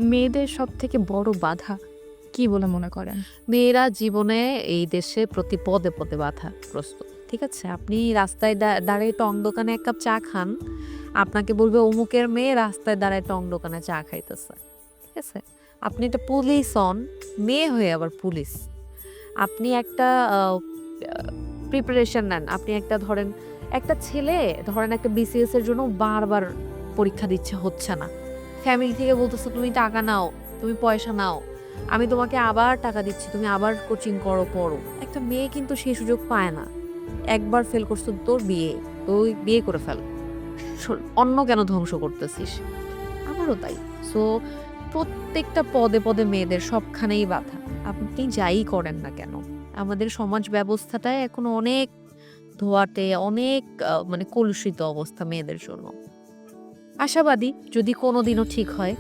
মেয়েদের সবথেকে বড় বাধা কি বলে মনে করেন? মেয়েরা জীবনে এই দেশে প্রতি পদে পদে বাধাগ্রস্ত। ঠিক আছে? আপনি রাস্তায় দাঁড়িয়ে টং দোকানে ১ কাপ চা খান, আপনাকে বলবে অমুকের মেয়ে রাস্তায় দাঁড়ায় টং দোকানে চা খাইতেছে। ঠিক আছে? আপনি একটা পুলিশ হন, মেয়ে হয়ে আবার পুলিশ। আপনি একটা আ আ প্রিপারেশন নেন। আপনি একটা ধরেন একটা ছেলে ধরেন একটা বিসিএস এর জন্য বারবার পরীক্ষা দিচ্ছে, হচ্ছে না। ফ্যামিলি থেকে বলতেছে, "তুমি টাকা নাও, তুমি পয়সা নাও। আমি তোমাকে আবার টাকা দিচ্ছি, তুমি আবার কোচিং করো, পড়ো।" একটা মেয়ে কিন্তু সেই সুযোগ পায় না। একবার ফেল করছো তোর বিয়ে, তুই বিয়ে করে ফেল। অন্য কেন ধ্বংস করতেছিস? আমারও তাই। সো প্রত্যেকটা পদে পদে মেয়েদের সবখানেই বাধা। আপনি যাই করেন না কেন। আমাদের সমাজ ব্যবস্থাটায় এখন অনেক ধোঁয়াটে, অনেক মানে কলুষিত অবস্থা মেয়েদের জন্য। আশাবাদী যদি কোনোদিনও ঠিক হয়।